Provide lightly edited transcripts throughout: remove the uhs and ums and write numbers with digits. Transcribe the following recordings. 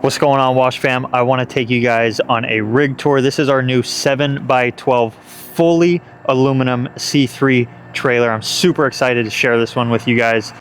What's going on, Wash fam? I want to take you guys on a rig tour. This is our new 7x12 fully aluminum C3 trailer. I'm super excited to share this one with you guys.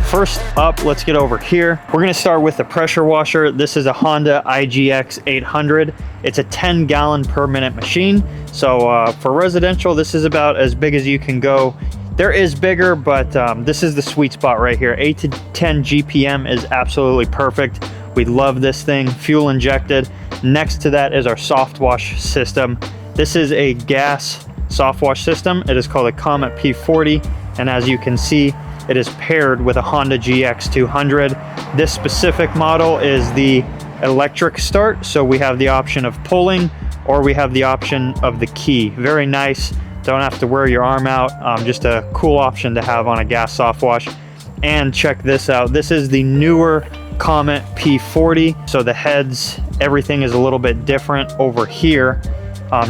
First up, let's get over here. We're gonna start with the pressure washer. This is a Honda IGX 800. It's a 10-gallon per minute machine. So for residential, this is about as big as you can go. There is bigger, but this is the sweet spot right here. 8 to 10 GPM is absolutely perfect. We love this thing, fuel injected. Next to that is our soft wash system. This is a gas soft wash system. It is called a Comet P40, and as you can see, it is paired with a Honda GX 200. This specific model is the electric start, so we have the option of pulling or we have the option of the key. Very nice, don't have to wear your arm out. Just a cool option to have on a gas soft wash. And check this out, this is the newer Comet P40, so the heads, everything is a little bit different over here.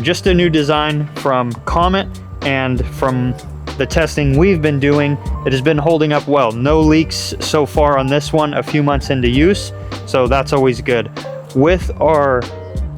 Just a new design from Comet, and from the testing we've been doing, it has been holding up well. No leaks so far on this one, a few months into use, so that's always good. With our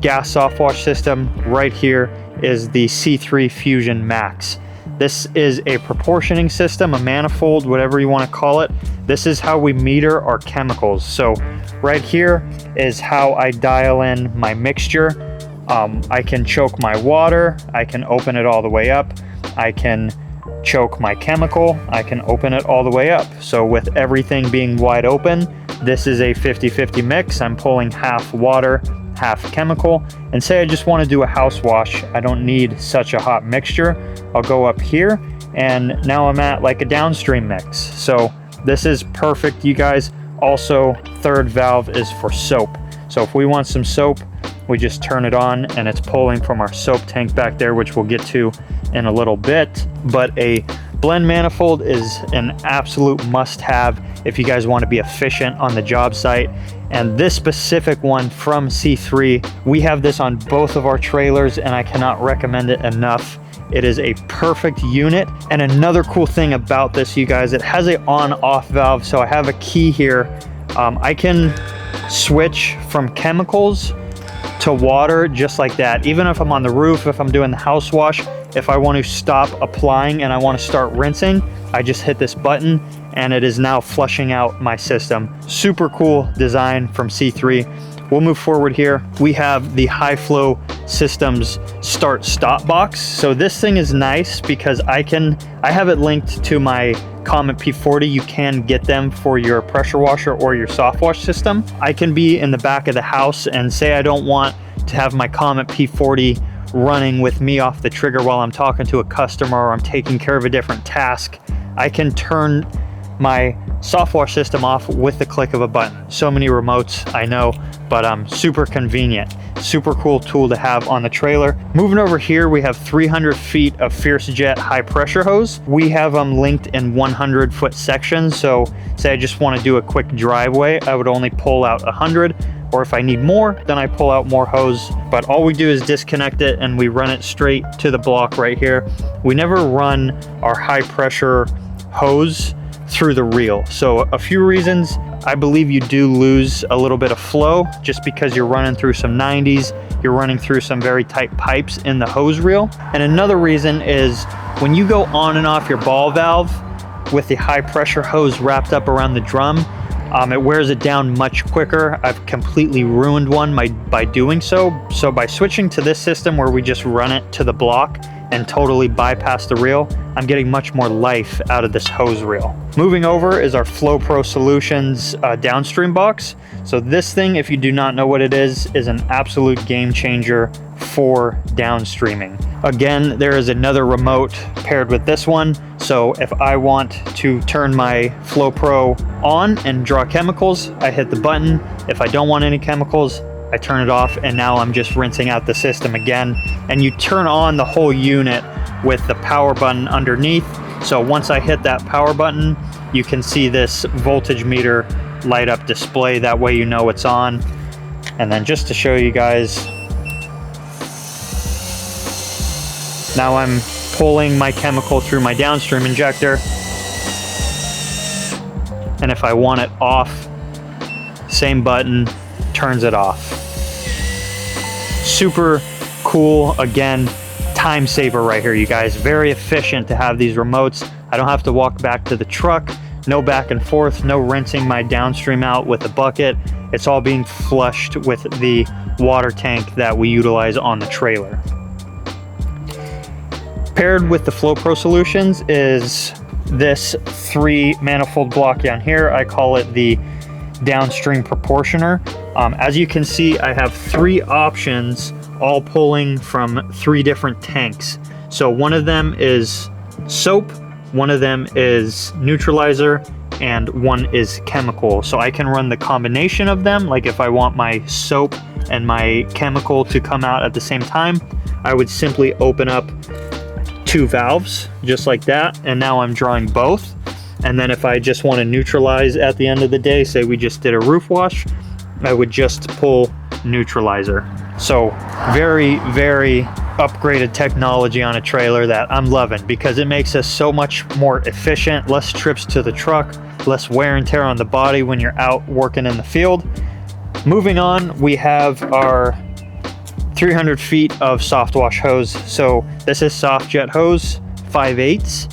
gas soft wash system right here is the C3 Fusion Max. This is a proportioning system, a manifold, whatever you want to call it. This is how we meter our chemicals. So right here is how I dial in my mixture. I can choke my water, I can open it all the way up, I can choke my chemical, I can open it all the way up. So with everything being wide open, this is a 50-50 mix. I'm pulling half water, half chemical. And say I just want to do a house wash, I don't need such a hot mixture. I'll go up here and now I'm at like a downstream mix. So this is perfect, you guys. Also, third valve is for soap. So if we want some soap, we just turn it on and it's pulling from our soap tank back there, which we'll get to in a little bit. But a blend manifold is an absolute must-have if you guys want to be efficient on the job site. And this specific one from C3, we have this on both of our trailers and I cannot recommend it enough. It is a perfect unit. And another cool thing about this, you guys, it has an on-off valve. So I have a key here. I can switch from chemicals to water just like that. Even if I'm on the roof, if I'm doing the house wash, if I want to stop applying and I want to start rinsing, I just hit this button and it is now flushing out my system. Super cool design from C3. We'll move forward here. We have the high flow systems start stop box. So this thing is nice because I have it linked to my Comet P40. You can get them for your pressure washer or your soft wash system. I can be in the back of the house and say I don't want to have my Comet P40 running with me off the trigger while I'm talking to a customer or I'm taking care of a different task. I can turn my soft wash system off with the click of a button. So many remotes, I know, but super convenient. Super cool tool to have on the trailer. Moving over here, we have 300 feet of Fierce Jet high pressure hose. We have them linked in 100-foot sections. So say I just want to do a quick driveway, I would only pull out 100. Or if I need more, then I pull out more hose. But all we do is disconnect it and we run it straight to the block right here. We never run our high pressure hose through the reel. So a few reasons. I believe you do lose a little bit of flow just because you're running through some 90s, you're running through some very tight pipes in the hose reel. And another reason is when you go on and off your ball valve with the high pressure hose wrapped up around the drum, it wears it down much quicker. I've completely ruined one by doing so. So by switching to this system where we just run it to the block and totally bypass the reel, I'm getting much more life out of this hose reel. Moving over is our Flow Pro Solutions Downstream box. So this thing, if you do not know what it is an absolute game changer for downstreaming. Again, there is another remote paired with this one. So if I want to turn my Flow Pro on and draw chemicals, I hit the button. If I don't want any chemicals, I turn it off, and now I'm just rinsing out the system again. And you turn on the whole unit with the power button underneath. So once I hit that power button, you can see this voltage meter light up display. That way you know it's on. And then just to show you guys, Now I'm pulling my chemical through my downstream injector. And if I want it off, same button, turns it off. Super cool. Again, time saver right here, you guys. Very efficient to have these remotes. I don't have to walk back to the truck. No back and forth, no rinsing my downstream out with a bucket. It's all being flushed with the water tank that we utilize on the trailer. Paired with the Flow Pro solutions is this 3 manifold block down here. I call it the Downstream Proportioner. As you can see, I have 3 options, all pulling from 3 different tanks. So one of them is soap, one of them is neutralizer, and one is chemical. So I can run the combination of them. Like if I want my soap and my chemical to come out at the same time, I would simply open up 2 valves just like that, and now I'm drawing both. And then if I just want to neutralize at the end of the day, say we just did a roof wash, I would just pull neutralizer. So very, very upgraded technology on a trailer that I'm loving, because it makes us so much more efficient, less trips to the truck, less wear and tear on the body when you're out working in the field. Moving on, we have our 300 feet of soft wash hose. So this is soft jet hose 5/8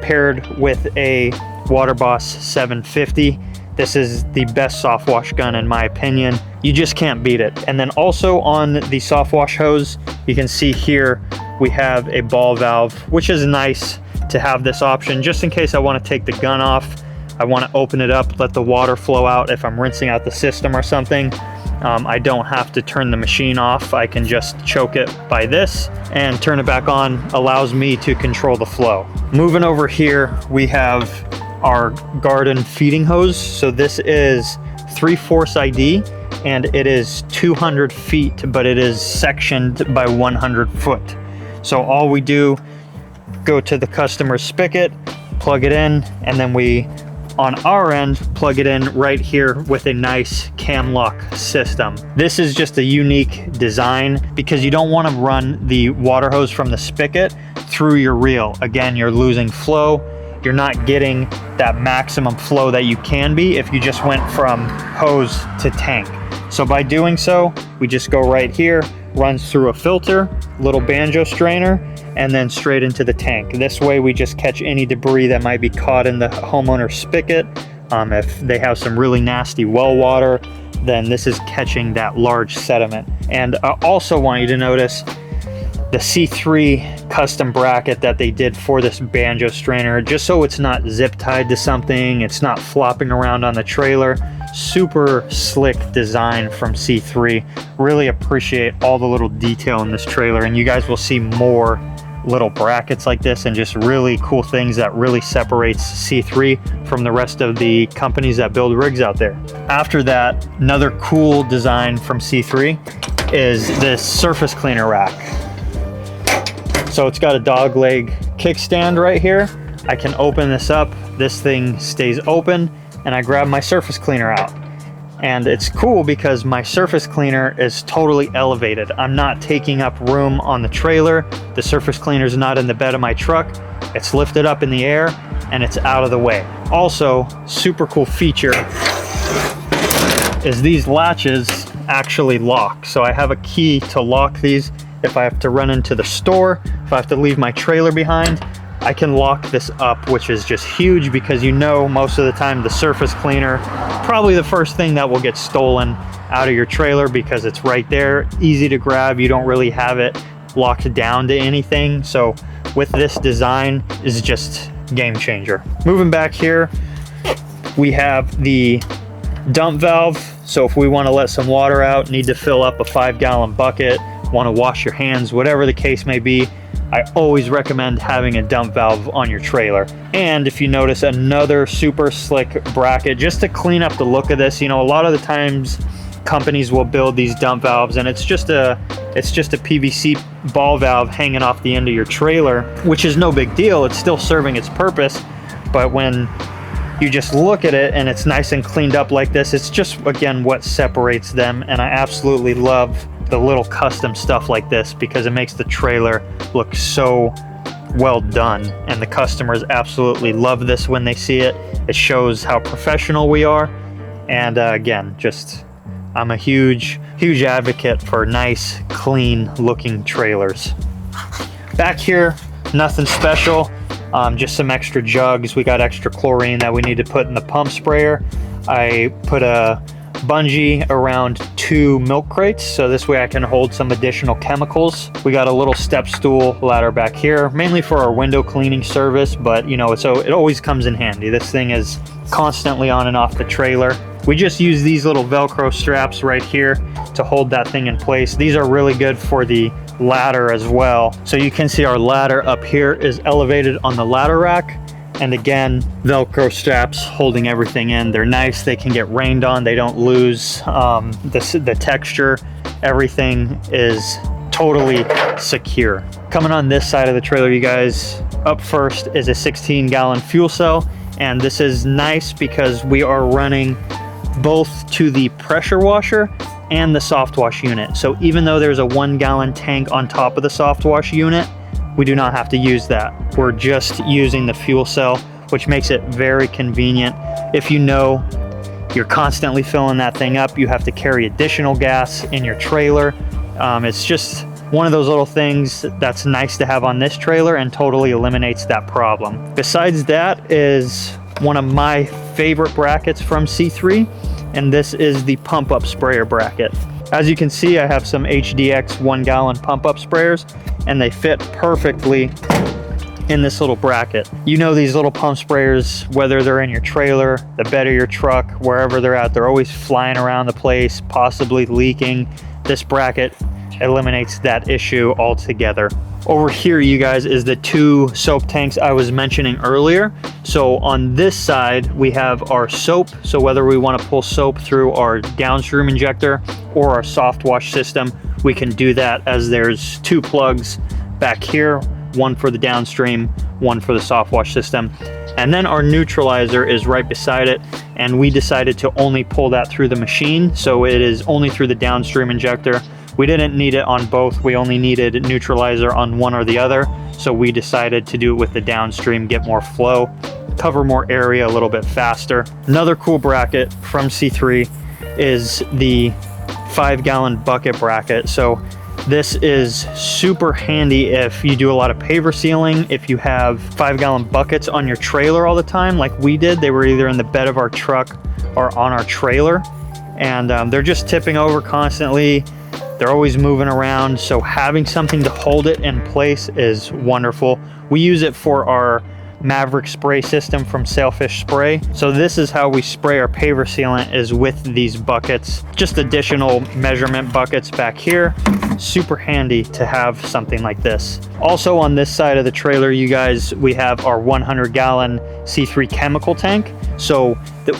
paired with a Water Boss 750. This is the best soft wash gun in my opinion. You just can't beat it. And then also on the soft wash hose, you can see here we have a ball valve, which is nice to have this option just in case I want to take the gun off. I want to open it up, let the water flow out if I'm rinsing out the system or something. I don't have to turn the machine off. I can just choke it by this and turn it back on. Allows me to control the flow. Moving over here, we have our garden feeding hose. So this is 3/4 ID and it is 200 feet, but it is sectioned by 100 foot. So all we do, go to the customer's spigot, plug it in, and then we, on our end, plug it in right here with a nice cam lock system. This is just a unique design because you don't want to run the water hose from the spigot through your reel. Again, you're losing flow. You're not getting that maximum flow that you can be if you just went from hose to tank. So by doing so, we just go right here, runs through a filter, little banjo strainer, and then straight into the tank. This way we just catch any debris that might be caught in the homeowner's spigot. If they have some really nasty well water, then this is catching that large sediment. And I also want you to notice the C3 custom bracket that they did for this banjo strainer, just so it's not zip tied to something, it's not flopping around on the trailer. Super slick design from C3. Really appreciate all the little detail in this trailer, and you guys will see more little brackets like this and just really cool things that really separates C3 from the rest of the companies that build rigs out there. After that, another cool design from C3 is this surface cleaner rack. So it's got a dog leg kickstand right here. I can open this up, this thing stays open, and I grab my surface cleaner out. And it's cool because my surface cleaner is totally elevated. I'm not taking up room on the trailer. The surface cleaner is not in the bed of my truck. It's lifted up in the air and it's out of the way. Also, super cool feature is these latches actually lock. So I have a key to lock these. If I have to run into the store, if I have to leave my trailer behind, I can lock this up, which is just huge because you know most of the time the surface cleaner, probably the first thing that will get stolen out of your trailer because it's right there, easy to grab. You don't really have it locked down to anything. So with this design is just game changer. Moving back here, we have the dump valve. So if we want to let some water out, need to fill up a 5-gallon bucket, want to wash your hands, whatever the case may be, I always recommend having a dump valve on your trailer. And if you notice, another super slick bracket just to clean up the look of this. You know, a lot of the times companies will build these dump valves and it's just a PVC ball valve hanging off the end of your trailer, which is no big deal. It's still serving its purpose. But when you just look at it and it's nice and cleaned up like this, it's just, again, what separates them. And I absolutely love the little custom stuff like this because it makes the trailer look so well done, and the customers absolutely love this when they see it. It shows how professional we are, and again, just I'm a huge advocate for nice, clean looking trailers. Back here, nothing special, just some extra jugs. We got extra chlorine that we need to put in the pump sprayer. I put a bungee around 2 milk crates, so this way I can hold some additional chemicals. We got a little step stool ladder back here, mainly for our window cleaning service, but you know, so it always comes in handy. This thing is constantly on and off the trailer. We just use these little Velcro straps right here to hold that thing in place. These are really good for the ladder as well. So you can see our ladder up here is elevated on the ladder rack. And again, Velcro straps holding everything in. They're nice, they can get rained on, they don't lose the texture. Everything is totally secure. Coming on this side of the trailer, you guys, up first is a 16-gallon fuel cell. And this is nice because we are running both to the pressure washer and the soft wash unit. So even though there's a 1-gallon tank on top of the soft wash unit, we do not have to use that. We're just using the fuel cell, which makes it very convenient. If you know you're constantly filling that thing up, you have to carry additional gas in your trailer. It's just one of those little things that's nice to have on this trailer and totally eliminates that problem. Besides that is one of my favorite brackets from C3, and this is the pump up sprayer bracket. As you can see, I have some HDX 1-gallon pump up sprayers, and they fit perfectly in this little bracket. You know, these little pump sprayers, whether they're in your trailer, the bed of your truck, wherever they're at, they're always flying around the place, possibly leaking. This bracket eliminates that issue altogether. Over here, you guys, is the 2 soap tanks I was mentioning earlier. So on this side, we have our soap. So whether we want to pull soap through our downstream injector or our soft wash system, we can do that, as there's 2 plugs back here, one for the downstream, one for the soft wash system. And then our neutralizer is right beside it, and we decided to only pull that through the machine. So it is only through the downstream injector. We didn't need it on both. We only needed neutralizer on one or the other. So we decided to do it with the downstream, get more flow, cover more area a little bit faster. Another cool bracket from C3 is the 5-gallon bucket bracket. So this is super handy if you do a lot of paver sealing, if you have 5-gallon buckets on your trailer all the time like we did. They were either in the bed of our truck or on our trailer, and they're just tipping over constantly. They're always moving around, so having something to hold it in place is wonderful. We use it for our Maverick spray system from Sailfish Spray. So this is how we spray our paver sealant, is with these buckets. Just additional measurement buckets back here. Super handy to have something like this. Also on this side of the trailer, you guys, we have our 100-gallon C3 chemical tank. So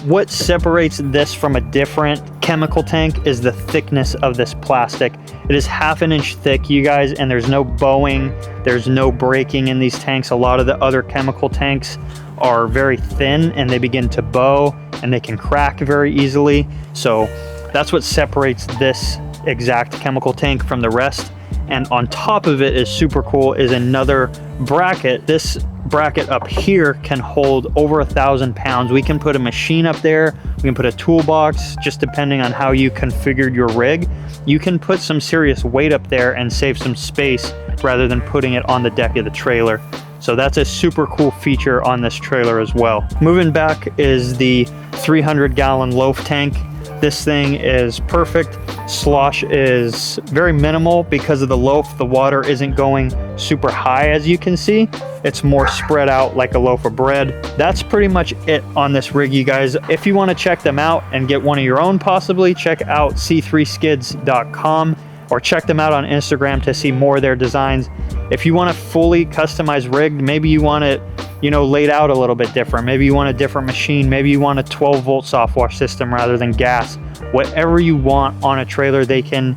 what separates this from a different chemical tank is the thickness of this plastic. It is 1/2 inch thick, you guys, and there's no bowing, there's no breaking in these tanks. A lot of the other chemical tanks are very thin and they begin to bow and they can crack very easily. So that's what separates this exact chemical tank from the rest. And on top of it is super cool is another bracket. This bracket up here can hold over 1,000 pounds. We can put a machine up there, we can put a toolbox, just depending on how you configured your rig. You can put some serious weight up there and save some space rather than putting it on the deck of the trailer. So that's a super cool feature on this trailer as well. Moving back is the 300-gallon loaf tank. This thing is perfect. Slosh is very minimal because of the loaf. The water isn't going super high, as you can see. It's more spread out like a loaf of bread. That's pretty much it on this rig, you guys. If you want to check them out and get one of your own, possibly check out c3skids.com or check them out on Instagram to see more of their designs. If you want a fully customized rig, maybe you want it, you know, laid out a little bit different. Maybe you want a different machine. Maybe you want a 12-volt soft wash system rather than gas. Whatever you want on a trailer, they can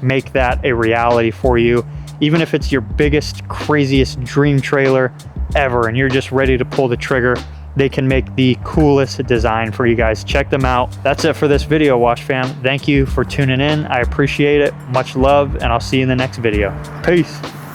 make that a reality for you. Even if it's your biggest, craziest dream trailer ever and you're just ready to pull the trigger, they can make the coolest design for you guys. Check them out. That's it for this video, Wash Fam. Thank you for tuning in. I appreciate it. Much love, and I'll see you in the next video. Peace.